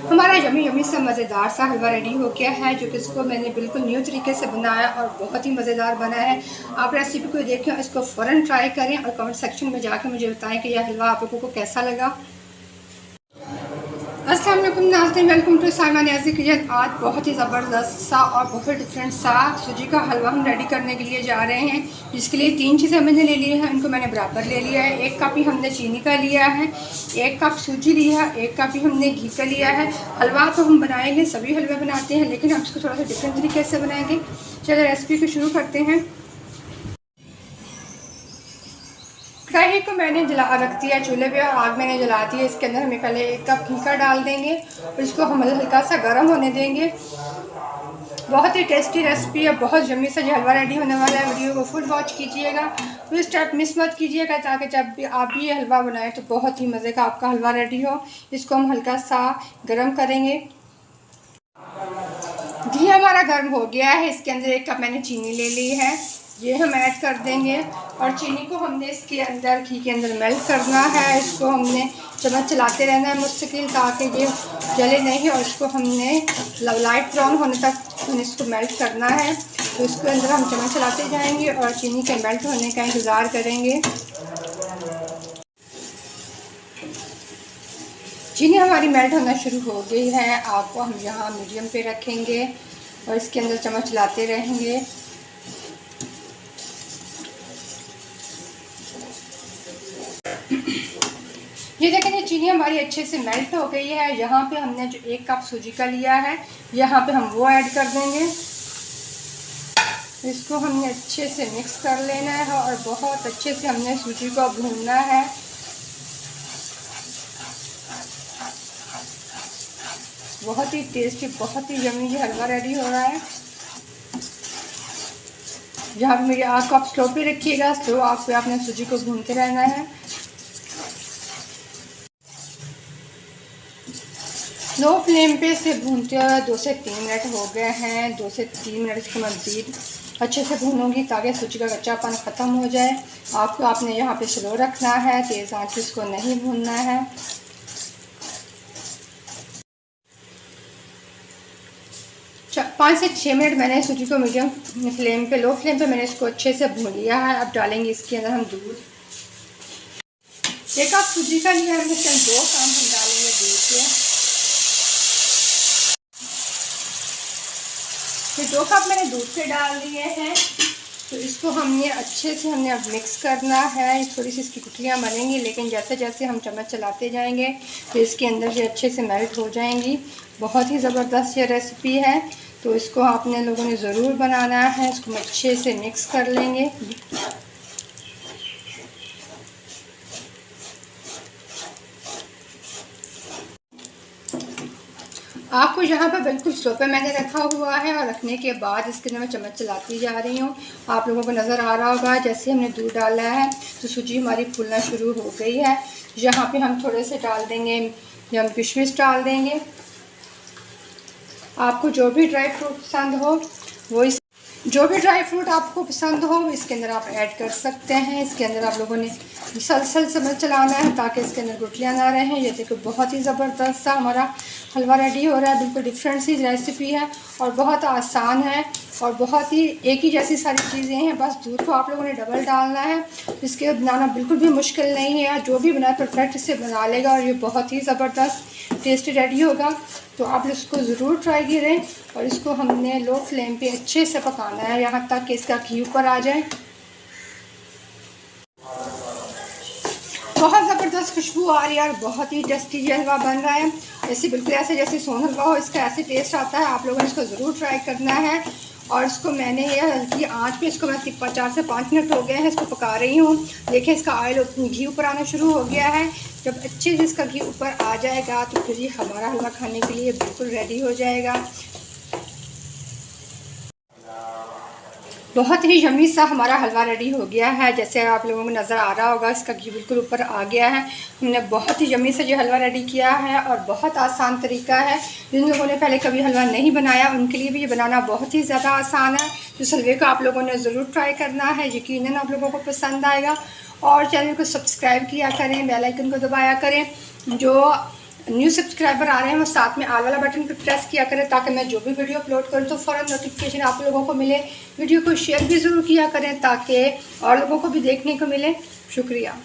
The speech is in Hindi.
हमारा यमी यमी सा मज़ेदार सा हलवा रेडी हो गया है, जो कि इसको मैंने बिल्कुल न्यू तरीके से बनाया और बहुत ही मज़ेदार बना है। आप रेसिपी को देखें, इसको फ़ौरन ट्राई करें और कमेंट सेक्शन में जाकर मुझे बताएं कि यह हलवा आप लोगों को कैसा लगा। अस्सलाम वालेकुम नाज़रीन, welcome to Saima Niazi kitchen. आज बहुत ही ज़बरदस्त सा और बहुत डिफरेंट सा सूजी का हलवा हम रेडी करने के लिए जा रहे हैं, जिसके लिए 3 चीज़ें मैंने ले ली हैं। इनको मैंने बराबर ले लिया है। 1 कप ही हमने चीनी का लिया है, 1 कप सूजी लिया है, 1 कप ही हमने घी का लिया है। हलवा तो हम बनाएंगे, सभी हलवे बनाते हैं, लेकिन हम इसको थोड़ा सा डिफरेंट तरीके से बनाएंगे। चलो रेसिपी को शुरू करते हैं। कढ़ाई को मैंने जला रख दिया चूल्हे पे और आग मैंने जला दी है। इसके अंदर हमें पहले 1 कप घी का डाल देंगे और इसको हम हल्का सा गर्म होने देंगे। बहुत ही टेस्टी रेसिपी है, बहुत यम्मी सा हलवा रेडी होने वाला है। वीडियो को फुल वॉच कीजिएगा, कोई स्टेप मिस मत कीजिएगा, ताकि जब भी आप भी ये हलवा बनाएं तो बहुत ही मज़े का आपका हलवा रेडी हो। इसको हम हल्का सा गर्म करेंगे। घी हमारा गर्म हो गया है। इसके अंदर 1 कप मैंने चीनी ले ली है, ये हम ऐड कर देंगे और चीनी को हमने इसके अंदर घी के अंदर मेल्ट करना है। इसको हमने चम्मच चलाते रहना है मुस्तकिल, ताकि ये जले नहीं, और इसको हमने लाइट ब्राउन होने तक इसको मेल्ट करना है। तो इसके अंदर हम चम्मच चलाते जाएंगे और चीनी के मेल्ट होने का इंतज़ार करेंगे। चीनी हमारी मेल्ट होना शुरू हो गई है। आग को हम यहाँ मीडियम पे रखेंगे और इसके अंदर चम्मच चलाते रहेंगे। ये देखें, ये चीनी हमारी अच्छे से मेल्ट हो गई है। यहाँ पे हमने जो 1 कप सूजी का लिया है, यहाँ पे हम वो ऐड कर देंगे। इसको हमने अच्छे से मिक्स कर लेना है और बहुत अच्छे से हमने सूजी को भूनना है। बहुत ही टेस्टी, बहुत ही यम्मी ये हलवा रेडी हो रहा है। यहाँ पे मेरी आग को आप स्लो पे रखिएगा, स्लो आग पे आपने सूजी को भूनते रहना है। लो फ्लेम पे से भूनते हुए 2 से 3 मिनट हो गए हैं। 2 से 3 मिनट इसको मज़ीद अच्छे से भूनूंगी, ताकि सूजी का कच्चापन ख़त्म हो जाए। आपको आपने यहाँ पे स्लो रखना है, तेज़ आंच पे इसको नहीं भूनना है। पाँच से 6 मिनट मैंने सूजी को मीडियम फ्लेम पे, लो फ्लेम पे मैंने इसको अच्छे से भून लिया है। अब डालेंगे इसके अंदर हम दूध। 1 कप सूजी का लिया है, इसके 2 काम हम डालेंगे दूध के। फिर 2 कप मैंने दूध के डाल दिए हैं। तो इसको हमने अच्छे से अब मिक्स करना है। थोड़ी सी इसकी गुठलियाँ बनेंगी, लेकिन जैसे जैसे हम चम्मच चलाते जाएंगे तो इसके अंदर ये अच्छे से मेल्ट हो जाएंगी। बहुत ही ज़बरदस्त ये रेसिपी है, तो इसको आपने लोगों ने ज़रूर बनाना है। इसको हम अच्छे से मिक्स कर लेंगे। आग को यहाँ पर बिल्कुल स्लो पे मैंने रखा हुआ है और रखने के बाद इसके अंदर मैं चम्मच चलाती जा रही हूँ। आप लोगों को नज़र आ रहा होगा, जैसे हमने दूध डाला है तो सूजी हमारी फूलना शुरू हो गई है। यहाँ पे हम थोड़े से डाल देंगे, हम किशमिश डाल देंगे। आपको जो भी ड्राई फ्रूट पसंद हो वो जो भी ड्राई फ्रूट आपको पसंद हो इसके अंदर आप ऐड कर सकते हैं। इसके अंदर आप लोगों ने मुसलसल चम्मच चलाना है, ताकि इसके अंदर गुठलियाँ ना रहें। ये देखो, बहुत ही ज़बरदस्त सा हमारा हलवा रेडी हो रहा है। बिल्कुल डिफरेंट सी रेसिपी है और बहुत आसान है और बहुत ही एक ही जैसी सारी चीज़ें हैं। बस दूध को आप लोगों ने डबल डालना है। इसके बनाना बिल्कुल भी मुश्किल नहीं है, जो भी बनाए परफेक्ट से बना लेगा और ये बहुत ही ज़बरदस्त टेस्टी रेडी होगा। तो आप इसको ज़रूर ट्राई करें और इसको हमने लो फ्लेम पे अच्छे से पकाना है, यहाँ तक कि इसका घी ऊपर आ जाए। बहुत ज़बरदस्त खुशबू आ रही है और बहुत ही टेस्टी ये हलवा बन रहा है। ऐसे बिल्कुल ऐसे जैसे सोन हलवा हो, इसका ऐसे टेस्ट आता है। आप लोगों ने इसको ज़रूर ट्राई करना है। और इसको मैंने ये हल्की आंच पे इसको मैं 4 से 5 मिनट हो गए हैं इसको पका रही हूँ। देखिए, इसका ऑयल घी ऊपर आना शुरू हो गया है। जब अच्छे से इसका घी ऊपर आ जाएगा तो फिर ये हमारा हलवा खाने के लिए बिल्कुल रेडी हो जाएगा। बहुत ही यम्मी सा हमारा हलवा रेडी हो गया है। जैसे आप लोगों को नज़र आ रहा होगा, इसका घी बिल्कुल ऊपर आ गया है। हमने बहुत ही यम्मी से ये हलवा रेडी किया है और बहुत आसान तरीका है। जिन लोगों ने पहले कभी हलवा नहीं बनाया उनके लिए भी ये बनाना बहुत ही ज़्यादा आसान है। तो इस हलवे को आप लोगों ने ज़रूर ट्राई करना है, यकीनन आप लोगों को पसंद आएगा। और चैनल को सब्सक्राइब किया करें, बेल आइकन को दबाया करें। जो न्यू सब्सक्राइबर आ रहे हैं वो साथ में आल वाला बटन पर प्रेस किया करें, ताकि मैं जो भी वीडियो अपलोड करूं तो फ़ौरन नोटिफिकेशन आप लोगों को मिले। वीडियो को शेयर भी ज़रूर किया करें ताकि और लोगों को भी देखने को मिले। शुक्रिया।